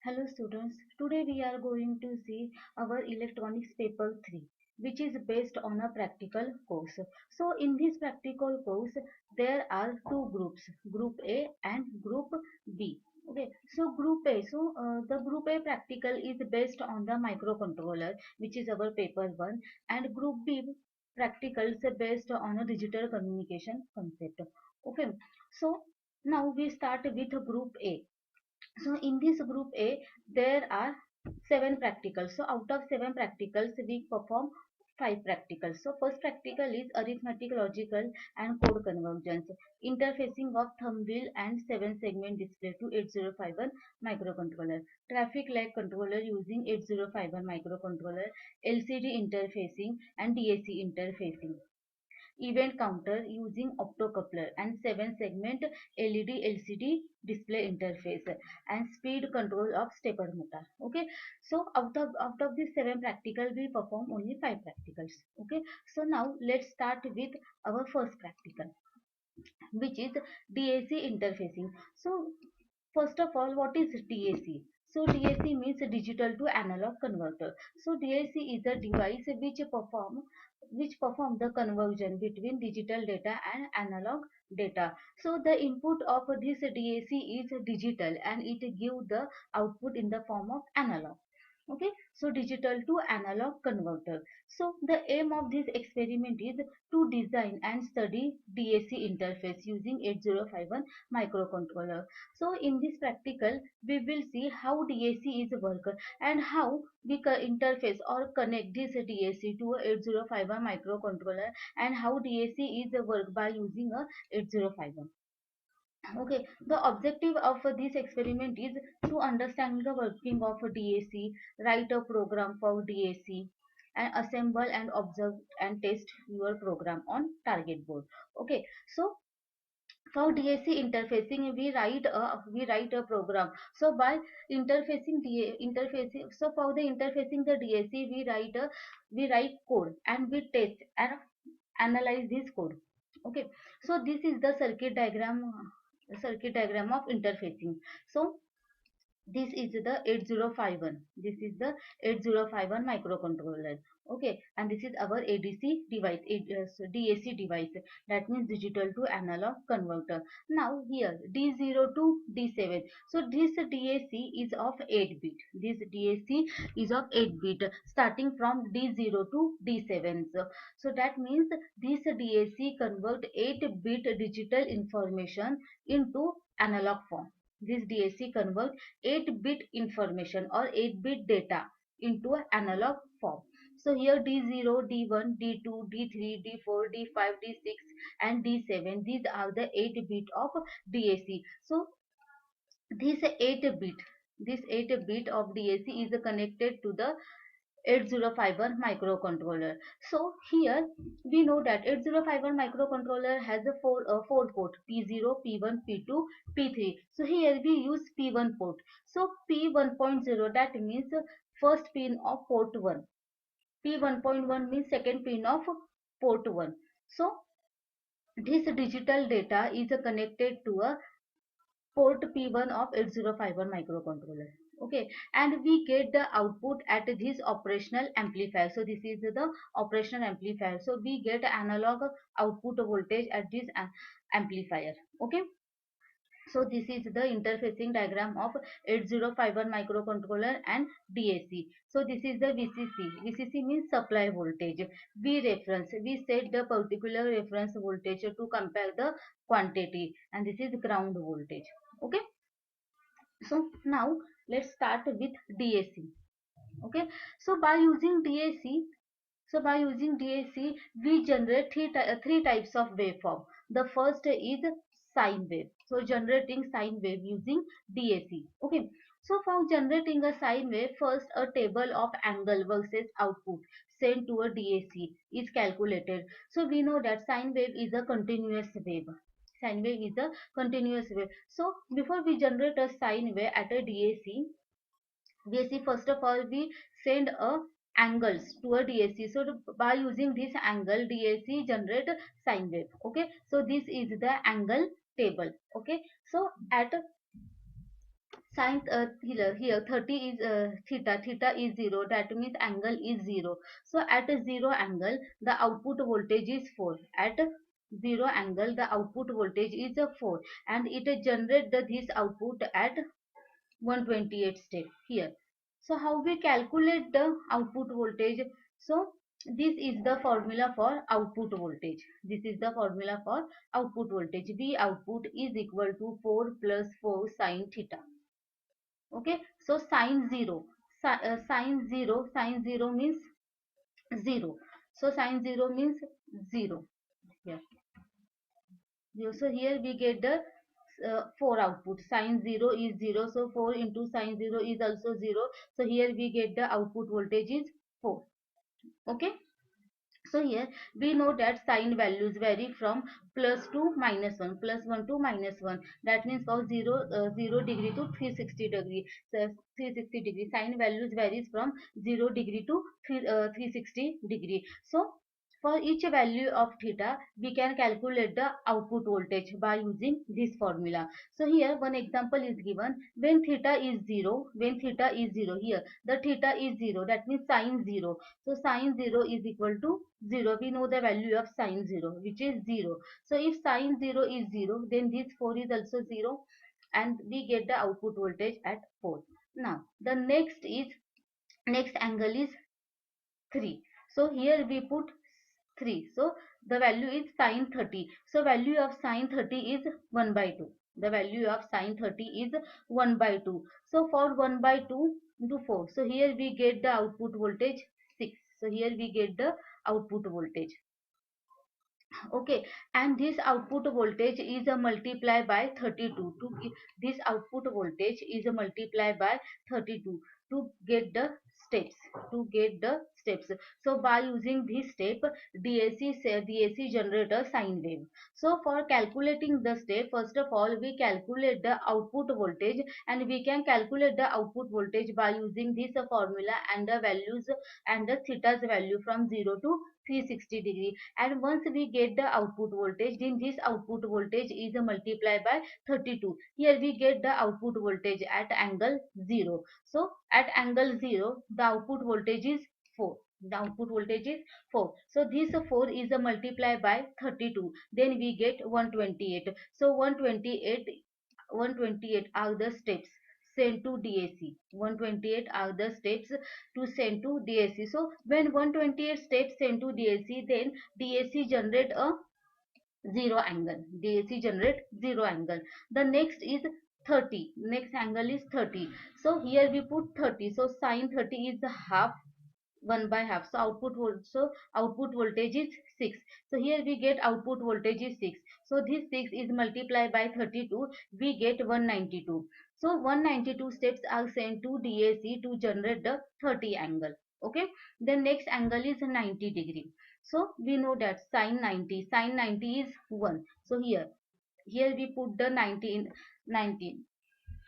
Hello students, today we are going to see our electronics paper 3 which is based on a practical course. So in this practical course there are two groups, group A and group B. Okay, so the group A practical is based on the microcontroller which is our paper 1, and group B practical is based on a digital communication concept. Okay, so now we start with group A. So in this group A, there are seven practicals. So out of seven practicals, we perform five practicals. So first practical is arithmetic, logical, and code convergence, interfacing of thumb wheel and 7-segment display to 8051 microcontroller, traffic light controller using 8051 microcontroller, LCD interfacing and DAC interfacing, event counter using optocoupler and 7-segment LED LCD display interface, and speed control of stepper motor. Okay, so out of these seven practical we perform only five practicals. Okay, so now let's start with our first practical, which is DAC interfacing. So first of all, what is DAC? So DAC means digital to analog converter. So DAC is a device which perform the conversion between digital data and analog data. So the input of this DAC is digital and it gives the output in the form of analog. Okay, so digital to analog converter. So the aim of this experiment is to design and study DAC interface using 8051 microcontroller. So in this practical we will see how DAC is work and how we interface or connect this DAC to a 8051 microcontroller, and how DAC is work by using a 8051. Okay, the objective of this experiment is to understand the working of DAC, write a program for DAC, and assemble and observe and test your program on target board. Okay, so for DAC interfacing, we write a program. So by interfacing, so for the interfacing the DAC, we write code and we test and analyze this code. Okay, so this is the circuit diagram of interfacing. So this is the 8051, this is the 8051 microcontroller. Okay, and this is our ADC device, DAC device, that means digital to analog converter. Now here D0 to D7, so this DAC is of 8 bit, this DAC is of 8 bit starting from D0 to D7. So that means this DAC convert 8 bit digital information into analog form. This DAC convert 8-bit information or 8-bit data into an analog form. So here D0, D1, D2, D3, D4, D5, D6 and D7, these are the 8 bit of DAC. So this 8 bit, this 8 bit of DAC is connected to the 8051 microcontroller. So here we know that 8051 microcontroller has a four port, P0, P1, P2, P3. So here we use P1 port. So P1.0, that means first pin of port 1. P1.1 means second pin of port 1. So this digital data is connected to a port P1 of 8051 microcontroller. Okay, and we get the output at this operational amplifier. So this is the operational amplifier. So we get analog output voltage at this amplifier. Okay, so this is the interfacing diagram of 8051 microcontroller and DAC. So this is the VCC. VCC means supply voltage. V reference, we set the particular reference voltage to compare the quantity, and this is ground voltage. Okay, so now let's start with DAC. Okay, so by using DAC, we generate three types of waveform. The first is sine wave. So generating sine wave using DAC. Okay, so for generating a sine wave, first a table of angle versus output sent to a DAC is calculated. So we know that sine wave is a continuous wave. Sine wave is a continuous wave. So before we generate a sine wave at a DAC, first of all we send a angles to a DAC. So by using this angle, DAC generate sine wave. Okay, so this is the angle table. Okay, so Here 30 is theta is 0, that means angle is 0. So at a 0 angle the output voltage is 4. At 0 angle the output voltage is 4, and it generate this output at 128 step here. So how we calculate the output voltage? So this is the formula for output voltage. This is the formula for output voltage. V output is equal to 4 plus 4 sine theta. Okay, so sine 0 means 0. So sine 0 means 0 here. So here we get the 4 output. Sine 0 is 0, so 4 into sine 0 is also 0. So here we get the output voltage is 4. Okay, so here we know that sine values vary from plus to minus 1, plus 1 to minus 1. That means for 0 degree to 360 degree. So 360 degree sine values varies from 0 degree to 360 degree. So for each value of theta, we can calculate the output voltage by using this formula. So here one example is given. When theta is 0, here the theta is 0, that means sine 0. So sine 0 is equal to 0. We know the value of sine 0, which is 0. So if sine 0 is 0, then this 4 is also 0, and we get the output voltage at 4. Now the next angle is 3. So here we put 3. So the value is sine 30. So value of sine 30 is 1 by 2. The value of sine 30 is 1 by 2. So for 1 by 2 into 4. So here we get the output voltage 6. So here we get the output voltage. Okay, and this output voltage is a multiply by 32. This output voltage is a multiply by 32 to get the steps. So by using this step, DAC generator sine wave. So for calculating the step, first of all we calculate the output voltage, and we can calculate the output voltage by using this formula and the values and the theta's value from 0 to 360 degree. And once we get the output voltage, then this output voltage is multiplied by 32. Here we get the output voltage at angle 0. So at angle 0 the output voltage is 4. The output voltage is 4. So this 4 is multiplied by 32, then we get 128. So 128 are the steps sent to DAC. 128 are the steps to send to DAC. So when 128 steps sent to DAC, then DAC generate a 0 angle. DAC generate 0 angle. The next is 30. Next angle is 30. So here we put 30. So sine 30 is half, 1 by half. So output voltage is 6. So here we get output voltage is 6. So this 6 is multiplied by 32, we get 192. So 192 steps are sent to DAC to generate the 30 angle. Okay, the next angle is 90 degree. So we know that sine 90 is 1. So here we put the 90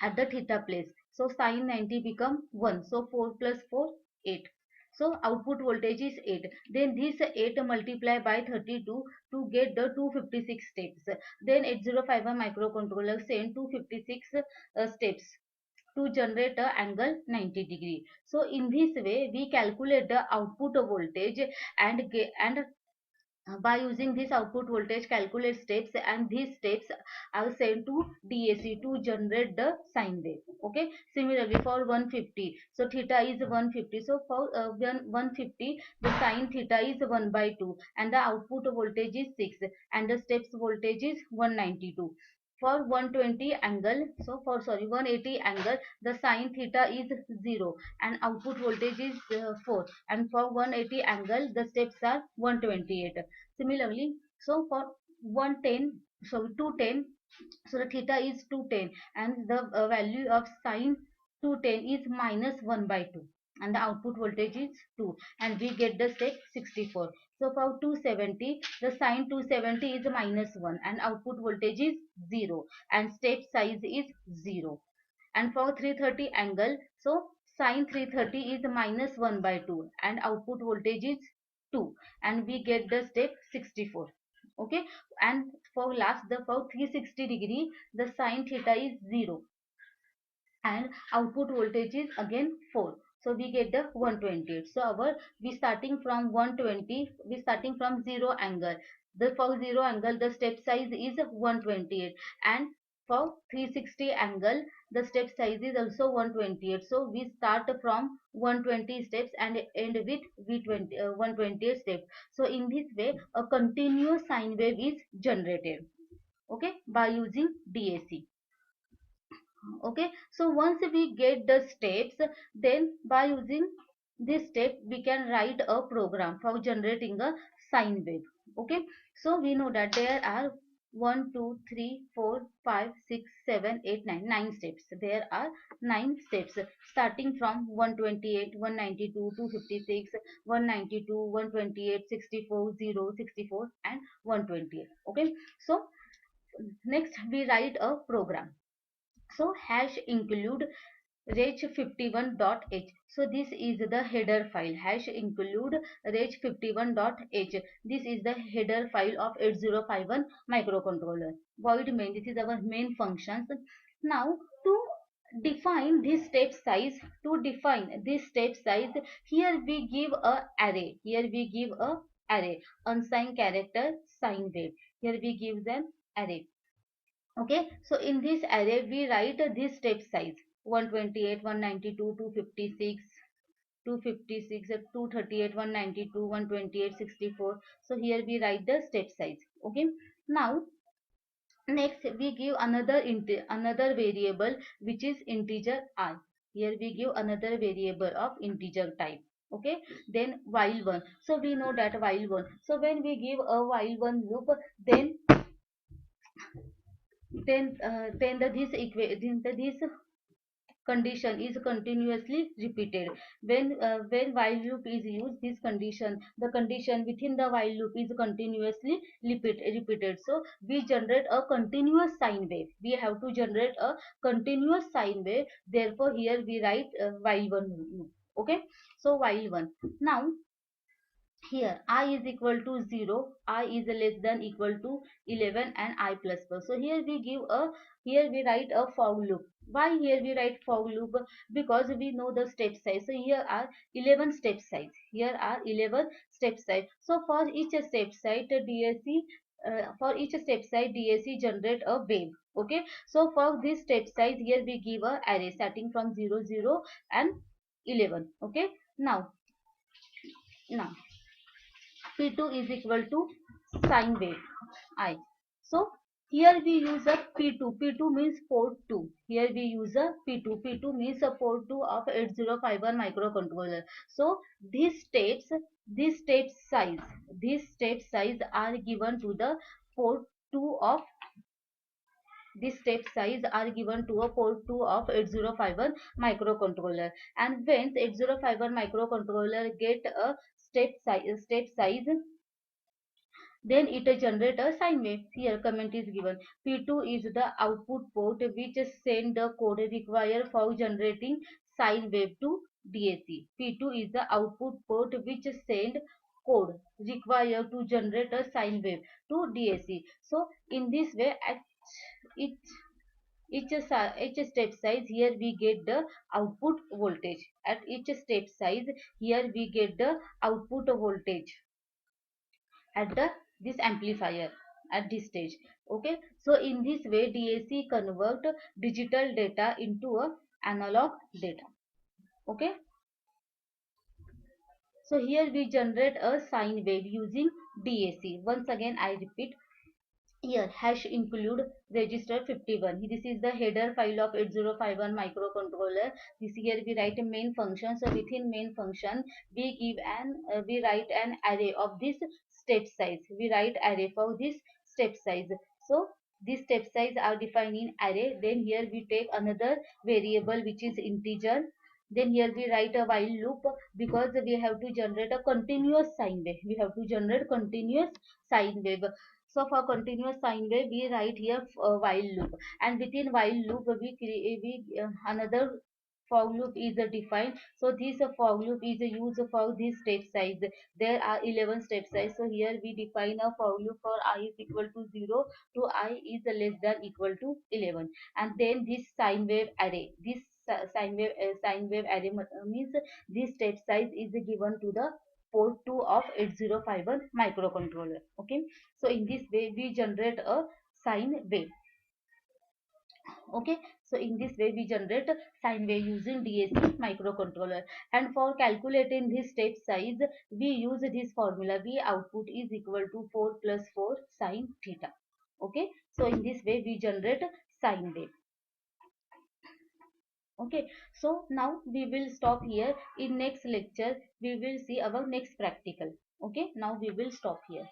at the theta place. So sine 90 become 1. So 4 plus 4, 8. So output voltage is 8. Then this 8 multiplied by 32 to get the 256 steps. Then 8051 microcontroller send 256 steps to generate a angle 90 degree. So in this way we calculate the output voltage and by using this output voltage calculate steps, and these steps are sent to DAC to generate the sine wave. Okay, similarly for 150, so theta is 150. So for 150 the sine theta is 1 by 2 and the output voltage is 6 and the steps voltage is 192. For 120 angle, so for 180 angle, the sine theta is 0 and output voltage is 4, and for 180 angle the steps are 128. Similarly, so for 110, so 210, so the theta is 210 and the value of sine 210 is minus 1 by 2 and the output voltage is 2, and we get the step 64. So for 270, the sine 270 is minus 1 and output voltage is 0 and step size is 0. And for 330 angle, so sine 330 is minus 1 by 2 and output voltage is 2, and we get the step 64. Okay, and for 360 degree the sine theta is 0 and output voltage is again 4. So we get the 128. So our we starting from 120, we starting from 0 angle. The for 0 angle the step size is 128, and for 360 angle the step size is also 128. So we start from 120 steps and end with V20 128 steps. So in this way a continuous sine wave is generated, okay, by using DAC. Okay, so once we get the steps, then by using this step we can write a program for generating a sine wave. Okay, so we know that there are 1 2 3 4 5 6 7 8 9 9 steps. There are 9 steps starting from 128 192 256 192 128 64 0 64 and 128. Okay, so next we write a program. So hash include reg51.h. So this is the header file. Hash include reg51.h. This is the header file of 8051 microcontroller. Void main. This is our main functions. Now to define this step size, here we give a array. Here we give a array. Unsigned character sine wave. Here we give them array. Okay, so in this array we write this step size 128 192 256 256 238 192 128 64. So here we write the step size. Okay, now next we give another variable which is integer I. Here we give another variable of integer type. Okay, then while one. So we know that while one. So when we give a while one loop, then this condition is continuously repeated. When while loop is used, this condition, the condition within the while loop is continuously repeated. So we generate a continuous sine wave. We have to generate a continuous sine wave. Therefore here we write while one loop. Okay, so while one. Now here I is equal to 0, I is less than equal to 11 and I plus plus. So here we give a, here we write a for loop. Why here we write for loop? Because we know the step size. So here are 11 step size, here are 11 step size. So for each step size DAC, for each step size DAC generate a wave. Okay, so for this step size here we give a array starting from 0 0 and 11. Okay, now P2 is equal to sine wave I. So here we use a P2. P2 means port 2. Here we use a P2. P2 means a port 2 of 8051 microcontroller. So these step size are given to the port 2 of this step size are given to a port 2 of 8051 microcontroller. And when 8051 microcontroller get a step size, then it generate a sine wave. Here comment is given. P2 is the output port which send the code required for generating sine wave to DAC. P2 is the output port which send code required to generate a sine wave to DAC. So in this way at each each step size here we get the output voltage. At each step size here we get the output voltage at this amplifier at this stage. Okay, so in this way DAC convert digital data into a analog data. Okay, so here we generate a sine wave using DAC. Once again I repeat, here hash include register 51. This is the header file of 8051 microcontroller. This here we write a main function. So within main function we give we write an array of this step size. We write array for this step size. So these step size are defined in array. Then here we take another variable which is integer. Then here we write a while loop because we have to generate a continuous sine wave. We have to generate continuous sine wave. So for continuous sine wave, we write here while loop, and within while loop another for loop is defined. So this for loop is used for this step size. There are 11 step size. So here we define a for loop for I is equal to 0 to I is less than equal to 11, and then this sine wave array. This sine wave array means this step size is given to the port 2 of 8051 microcontroller. Okay, so in this way we generate a sine wave. Okay, so in this way we generate sine wave using DAC microcontroller, and for calculating this step size we use this formula. V output is equal to 4 plus 4 sine theta. Okay, so in this way we generate sine wave. Okay, so now we will stop here. In next lecture we will see our next practical. Okay, now we will stop here.